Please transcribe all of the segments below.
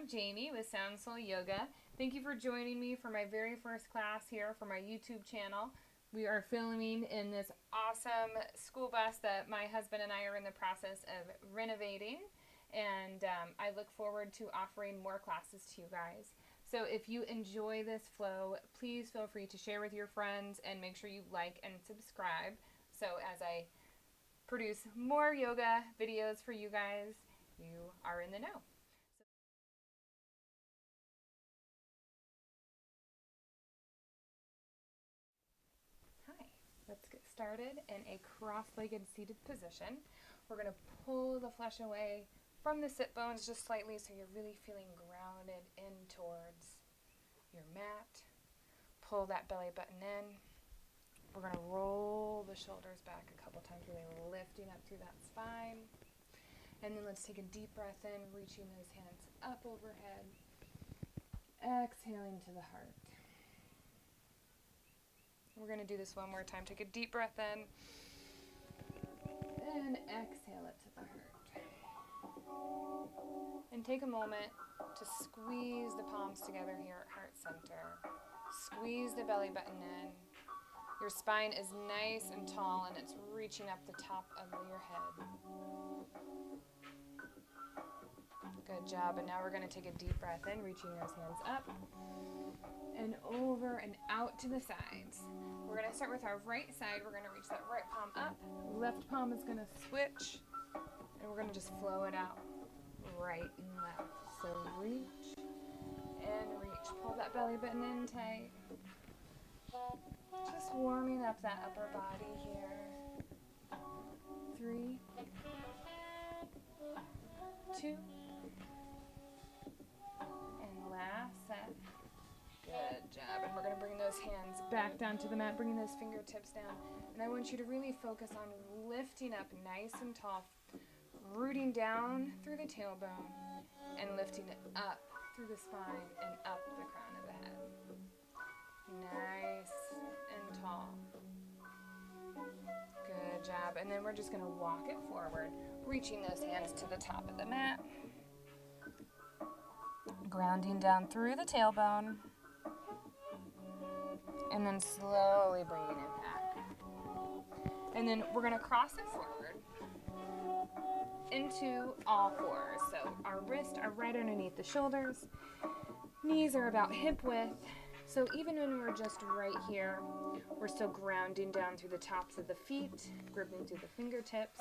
I'm Jamie with Sound Soul Yoga. Thank you for joining me for my very first class here for my YouTube channel. We are filming in this awesome school bus that my husband and I are in the process of renovating, and I look forward to offering more classes to you guys. So if you enjoy this flow, please feel free to share with your friends and make sure you like and subscribe so as I produce more yoga videos for you guys, you are in the know. Hi, let's get started in a cross-legged seated position. We're going to pull the flesh away from the sit bones just slightly so you're really feeling grounded in towards your mat. Pull that belly button in. We're going to roll the shoulders back a couple times, really lifting up through that spine. And then let's take a deep breath in, reaching those hands up overhead. Exhaling to the heart. We're going to do this one more time. Take a deep breath in and exhale it to the heart. And take a moment to squeeze the palms together here at heart center. Squeeze the belly button in. Your spine is nice and tall and it's reaching up the top of your head. Good job. And now we're going to take a deep breath in, reaching those hands up and over and out to the sides. We're going to start with our right side. We're going to reach that right palm up. Left palm is going to switch, and we're going to just flow it out right and left. So reach and reach. Pull that belly button in tight. Just warming up that upper body here. 3, 2, and last set. Good job. And we're going to bring those hands back down to the mat, bringing those fingertips down. And I want you to really focus on lifting up nice and tall, rooting down through the tailbone and lifting it up through the spine and up the crown of the head. Nice and tall. Good job. And then we're just going to walk it forward, reaching those hands to the top of the mat. Grounding down through the tailbone. And then slowly bringing it back. And then we're going to cross it forward into all fours. So our wrists are right underneath the shoulders. Knees are about hip width. So even when we're just right here, we're still grounding down through the tops of the feet, gripping through the fingertips.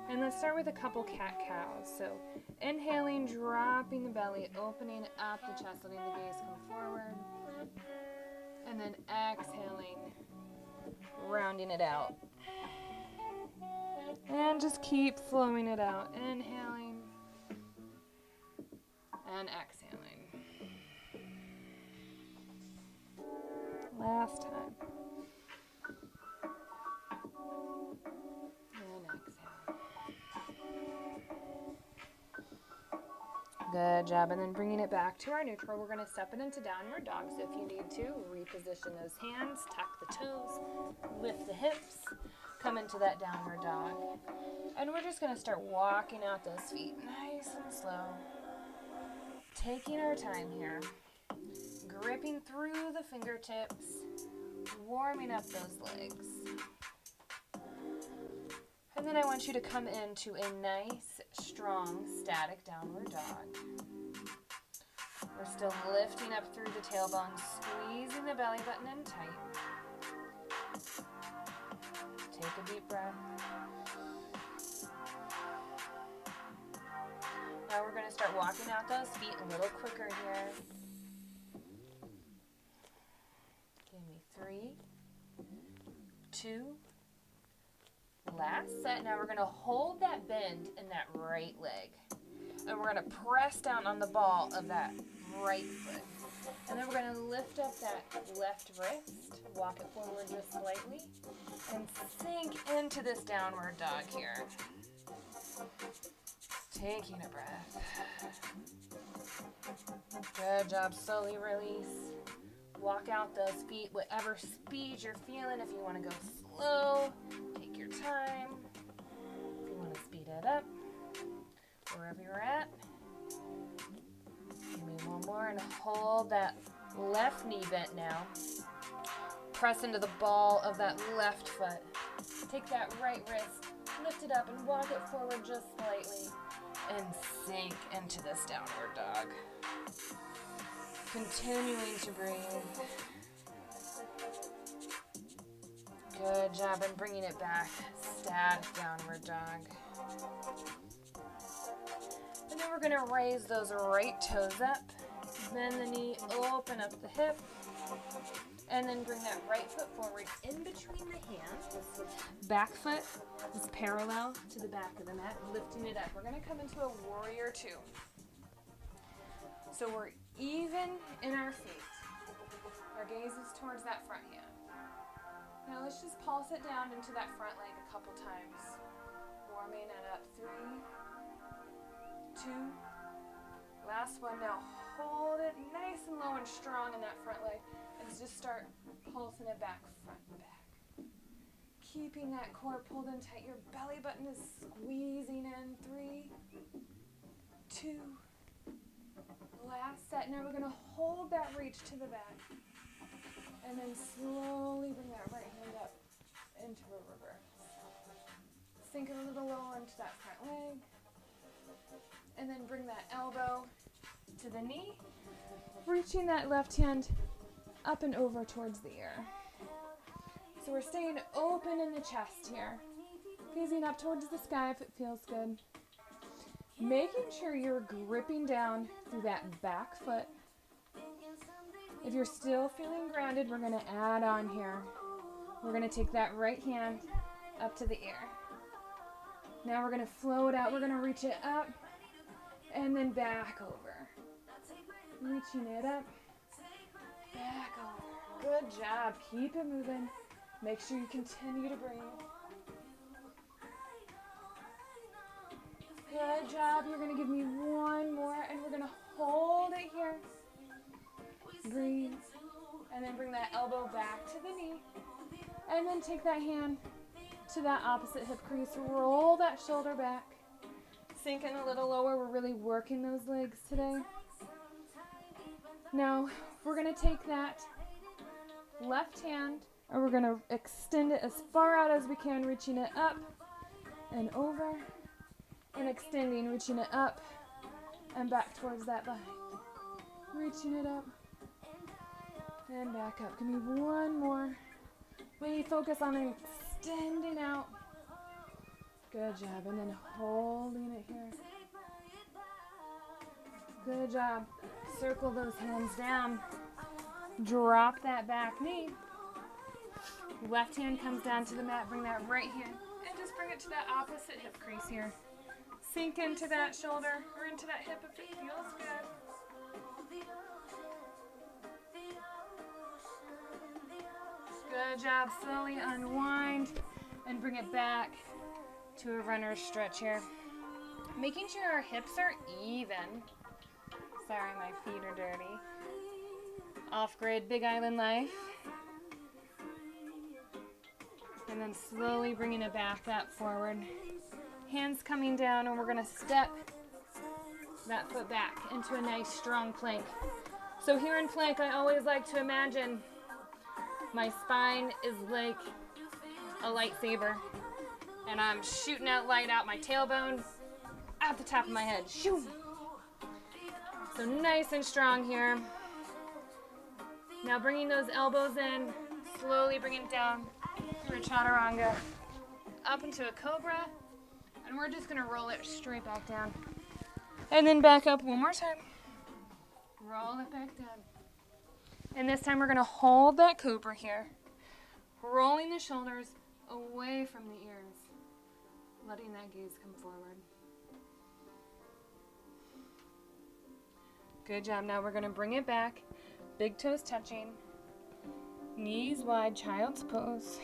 And let's start with a couple cat-cows. So inhaling, dropping the belly, opening up the chest, letting the gaze come forward. And then exhaling, rounding it out. And just keep flowing it out. Inhaling and exhaling. Last time. And exhale. Good job. And then bringing it back to our neutral, we're going to step it into downward dog. So if you need to, reposition those hands, tuck the toes, lift the hips, come into that downward dog. And we're just going to start walking out those feet nice and slow. Taking our time here. Gripping through the fingertips, warming up those legs. And then I want you to come into a nice, strong, static downward dog. We're still lifting up through the tailbone, squeezing the belly button in tight. Take a deep breath. Now we're going to start walking out those feet a little quicker here. Give me 3, 2, last set. Now we're going to hold that bend in that right leg. And we're going to press down on the ball of that right foot. And then we're going to lift up that left wrist, walk it forward just slightly, and sink into this downward dog here. Taking a breath. Good job. Slowly release. Walk out those feet, whatever speed you're feeling. If you want to go slow, take your time. If you want to speed it up, wherever you're at. me one more, and hold that left knee bent now. Press into the ball of that left foot. Take that right wrist, lift it up, and walk it forward just slightly, and sink into this downward dog. Continuing to breathe. Good job, and bringing it back. Static downward dog. And then we're going to raise those right toes up. Bend the knee, open up the hip. And then bring that right foot forward in between the hands. Back foot is parallel to the back of the mat, lifting it up. We're going to come into a warrior two. So we're even in our feet. Our gaze is towards that front hand. Now let's just pulse it down into that front leg a couple times. Warming it up. 3, 2, last one. Now hold it nice and low and strong in that front leg. And just start pulsing it back, front and back. Keeping that core pulled in tight. Your belly button is squeezing in. 3, 2, last set. Now we're going to hold that reach to the back. And then slowly bring that right hand up into a reverse. Sink it a little lower into that front leg. And then bring that elbow to the knee. Reaching that left hand up and over towards the ear. So we're staying open in the chest here. Gazing up towards the sky if it feels good. Making sure you're gripping down through that back foot. If you're still feeling grounded, we're going to add on here. We're going to take that right hand up to the ear. Now we're going to flow it out. We're going to reach it up and then back over. Reaching it up, back over. Good job. Keep it moving. Make sure you continue to breathe. Good job. You're going to give me one more, and we're going to hold it here. Breathe. And then bring that elbow back to the knee. And then take that hand to that opposite hip crease. Roll that shoulder back. Sink in a little lower. We're really working those legs today. Now, we're going to take that left hand, and we're going to extend it as far out as we can, reaching it up and over, and extending, reaching it up and back towards that behind. Reaching it up and back up. Give me one more. Really focus on extending out. Good job. And then holding it here. Good job. Circle those hands down. Drop that back knee. Left hand comes down to the mat. Bring that right hand and just bring it to that opposite hip crease here. Sink into that shoulder or into that hip if it feels good. Good job. Slowly unwind and bring it back to a runner's stretch here. Making sure our hips are even. Sorry, my feet are dirty. Off-grid, Big Island life. And then slowly bringing it back up forward. Hands coming down, and we're going to step that foot back into a nice strong plank. So here in plank, I always like to imagine my spine is like a lightsaber, and I'm shooting out light out my tailbone at the top of my head. Shoo! So nice and strong here. Now bringing those elbows in, slowly bringing it down through a chaturanga, up into a cobra, and we're just gonna roll it straight back down. And then back up one more time. Roll it back down. And this time we're gonna hold that cobra here, rolling the shoulders away from the ears, letting that gaze come forward. Good job. Now we're gonna bring it back, big toes touching, knees wide, child's pose.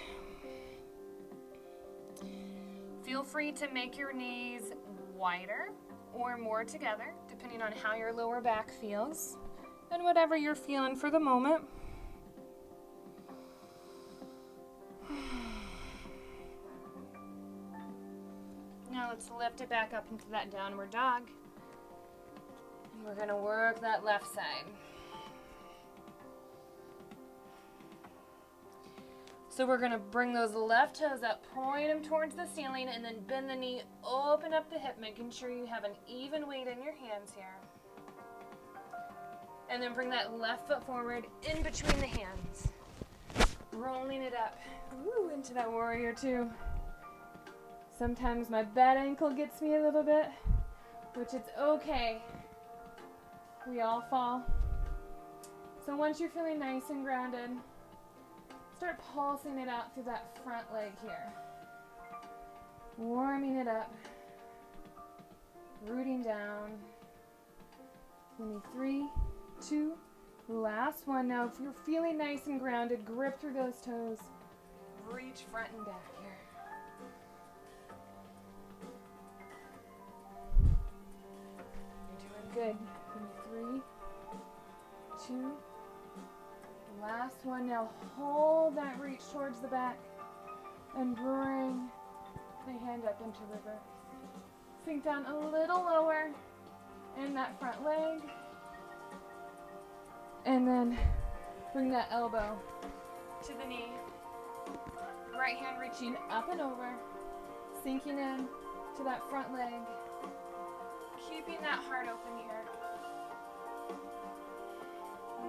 Feel free to make your knees wider or more together, depending on how your lower back feels and whatever you're feeling for the moment. Now let's lift it back up into that downward dog. We're going to work that left side. So we're going to bring those left toes up, point them towards the ceiling, and then bend the knee, open up the hip, making sure you have an even weight in your hands here. And then bring that left foot forward in between the hands. Rolling it up into that warrior two. Sometimes my bad ankle gets me a little bit, which it's okay. We all fall. So once you're feeling nice and grounded, start pulsing it out through that front leg here. Warming it up. Rooting down. We need 3, 2, last one. Now if you're feeling nice and grounded, grip through those toes. Reach front and back here. You're doing good. 3, 2, last one. Now hold that reach towards the back and bring the hand up into river. Sink down a little lower in that front leg. And then bring that elbow to the knee. Right hand reaching up and over, sinking in to that front leg. Keeping that heart open here.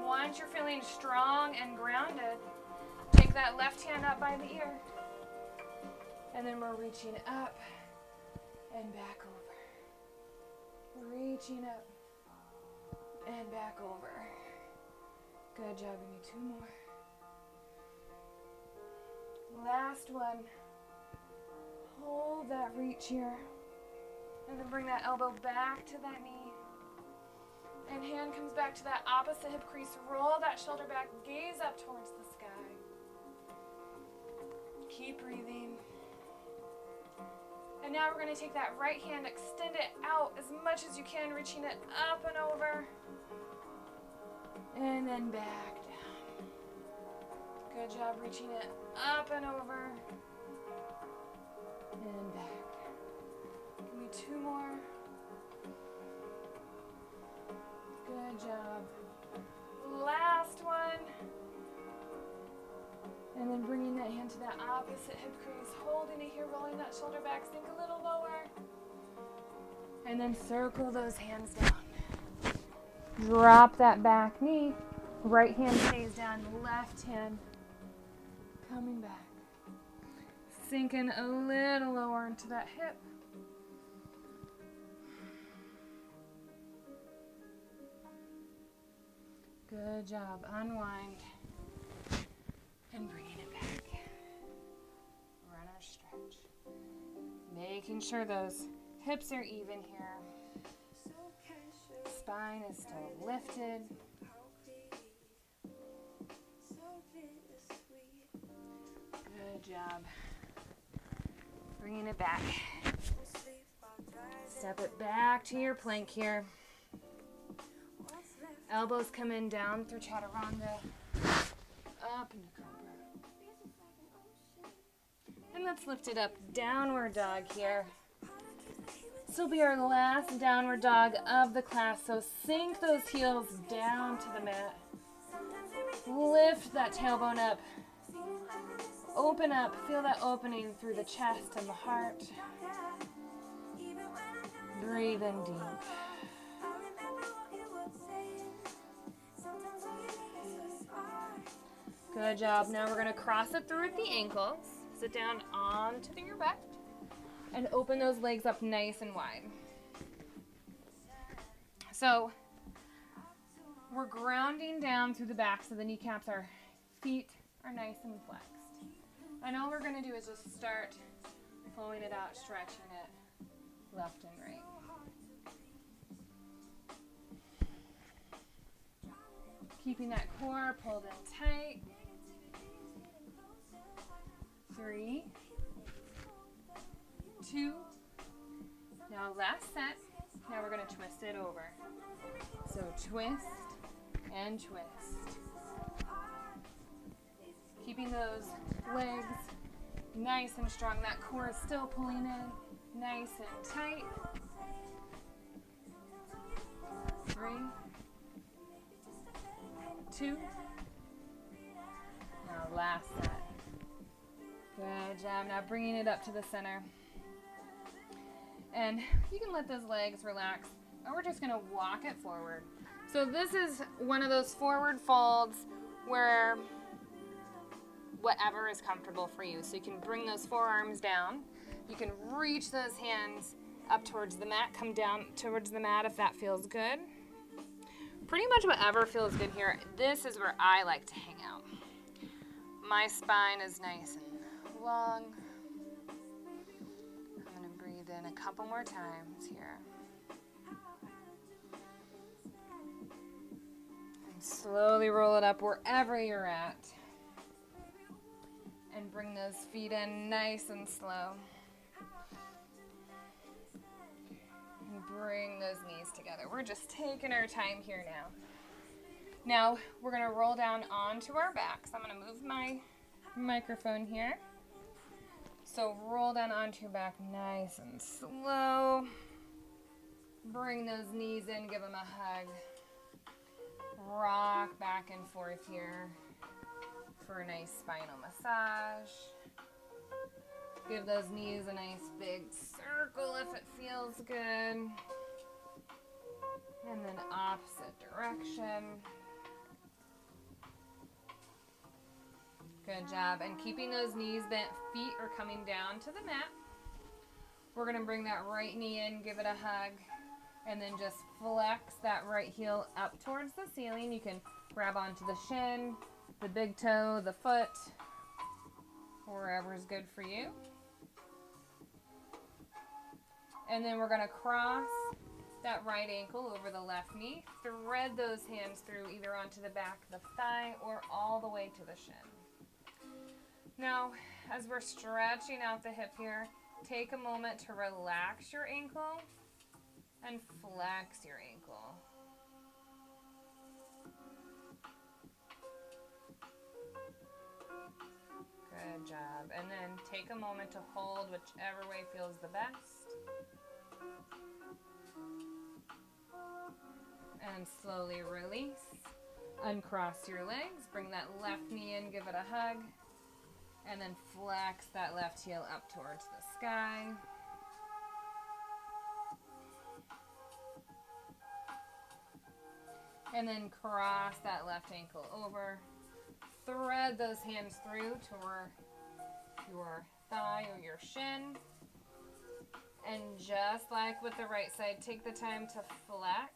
Once you're feeling strong and grounded, take that left hand up by the ear. And then we're reaching up and back over. Reaching up and back over. Good job. We need 2 more. Last one. Hold that reach here. And then bring that elbow back to that knee. And hand comes back to that opposite hip crease. Roll that shoulder back. Gaze up towards the sky. Keep breathing. And now we're going to take that right hand, extend it out as much as you can, reaching it up and over. And then back down. Good job reaching it up and over. And back. Give me 2 more. Good job. Last one. And then bringing that hand to that opposite hip crease, holding it here, rolling that shoulder back, sink a little lower. And then circle those hands down. Drop that back knee. Right hand stays down, left hand coming back. Sinking a little lower into that hip. Good job. Unwind. And bringing it back. Runner stretch. Making sure those hips are even here. Spine is still lifted. Good job. Bringing it back. Step it back to your plank here. Elbows come in down through chaturanga. Up into cobra. And let's lift it up. Downward dog here. This will be our last downward dog of the class. So sink those heels down to the mat. Lift that tailbone up. Open up. Feel that opening through the chest and the heart. Breathe in deep. Good job. Now we're going to cross it through at the ankles. Sit down onto your back. And open those legs up nice and wide. So we're grounding down through the back so the kneecaps, our feet are nice and flexed. And all we're going to do is just start flowing it out, stretching it left and right. Keeping that core pulled in tight. 3, 2. Now last set. Now we're going to twist it over. So twist and twist. Keeping those legs nice and strong. That core is still pulling in nice and tight. 3, bringing it up to the center. And you can let those legs relax, and we're just gonna walk it forward. So this is one of those forward folds where whatever is comfortable for you. So you can bring those forearms down. You can reach those hands up towards the mat, come down towards the mat if that feels good. Pretty much whatever feels good here. This is where I like to hang out. My spine is nice and long. I'm gonna breathe in a couple more times here. And slowly roll it up wherever you're at. And bring those feet in nice and slow. And bring those knees together. We're just taking our time here now. Now we're gonna roll down onto our backs. I'm gonna move my microphone here. So roll down onto your back nice and slow. Bring those knees in, give them a hug. Rock back and forth here for a nice spinal massage. Give those knees a nice big circle if it feels good. And then opposite direction. Good job. And keeping those knees bent, feet are coming down to the mat. We're going to bring that right knee in, give it a hug, and then just flex that right heel up towards the ceiling. You can grab onto the shin, the big toe, the foot, wherever is good for you. And then we're going to cross that right ankle over the left knee. Thread those hands through either onto the back of the thigh or all the way to the shin. Now, as we're stretching out the hip here, take a moment to relax your ankle and flex your ankle. Good job. And then take a moment to hold whichever way feels the best. And slowly release. Uncross your legs. Bring that left knee in, give it a hug. And then flex that left heel up towards the sky. And then cross that left ankle over. Thread those hands through to your thigh or your shin. And just like with the right side, take the time to flex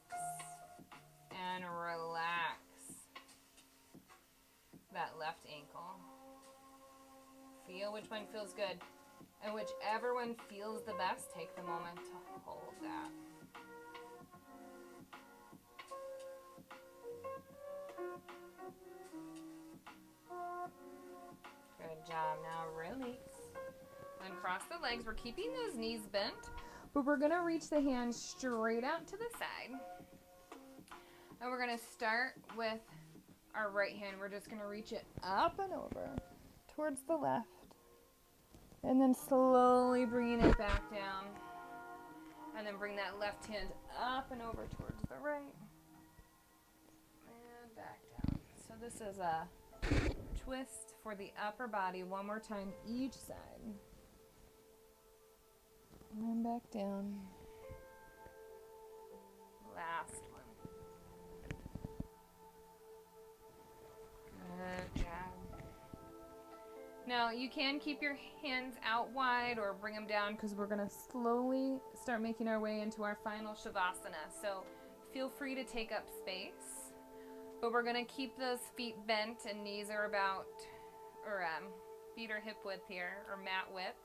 and relax that left ankle. Feel which one feels good. And whichever one feels the best, take the moment to hold that. Good job. Now release. Uncross the legs. We're keeping those knees bent, but we're going to reach the hands straight out to the side. And we're going to start with our right hand. We're just going to reach it up and over towards the left. And then slowly bringing it back down. And then bring that left hand up and over towards the right. And back down. So this is a twist for the upper body. One more time each side. And then back down. Last one. Good job. Now you can keep your hands out wide or bring them down because we're going to slowly start making our way into our final Shavasana. So feel free to take up space, but we're going to keep those feet bent and knees are about, feet are hip width here or mat width,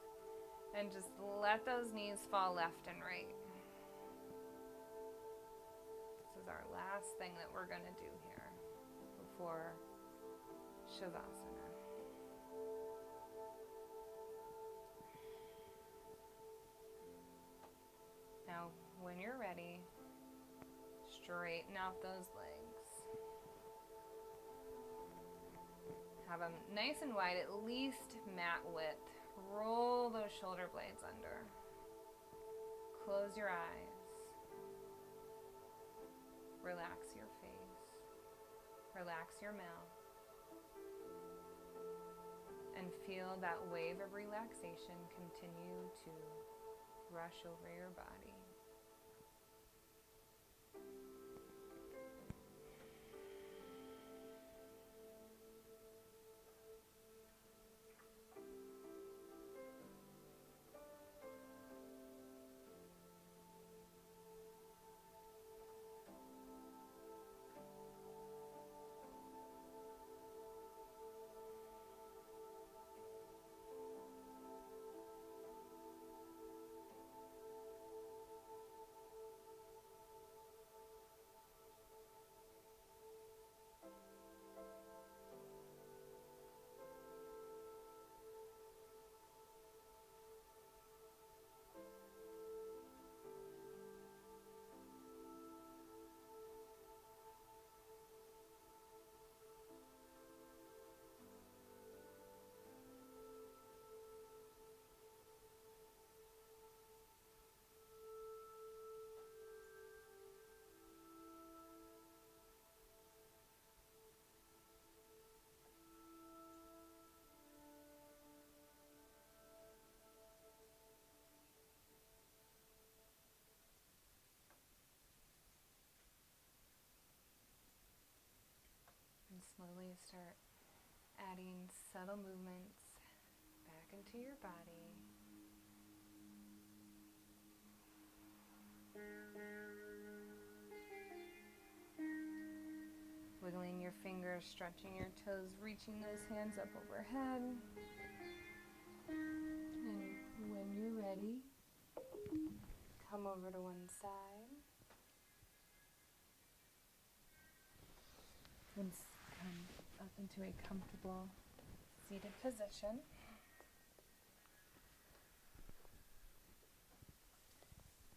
and just let those knees fall left and right. This is our last thing that we're going to do here before Shavasana. Now, when you're ready, straighten out those legs. Have them nice and wide, at least mat width. Roll those shoulder blades under. Close your eyes. Relax your face. Relax your mouth. and feel that wave of relaxation continue to rush over your body. And slowly start adding subtle movements back into your body. Wiggling your fingers, stretching your toes, reaching those hands up overhead. And when you're ready, come over to one side. And come up into a comfortable seated position.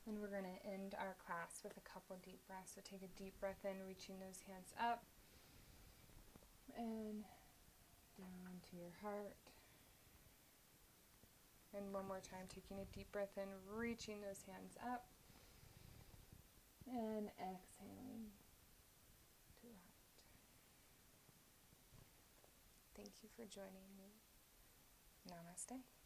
And we're going to end our class with a couple deep breaths. So take a deep breath in, reaching those hands up and down to your heart. And one more time, taking a deep breath in, reaching those hands up and exhaling to your heart. Thank you for joining me. Namaste.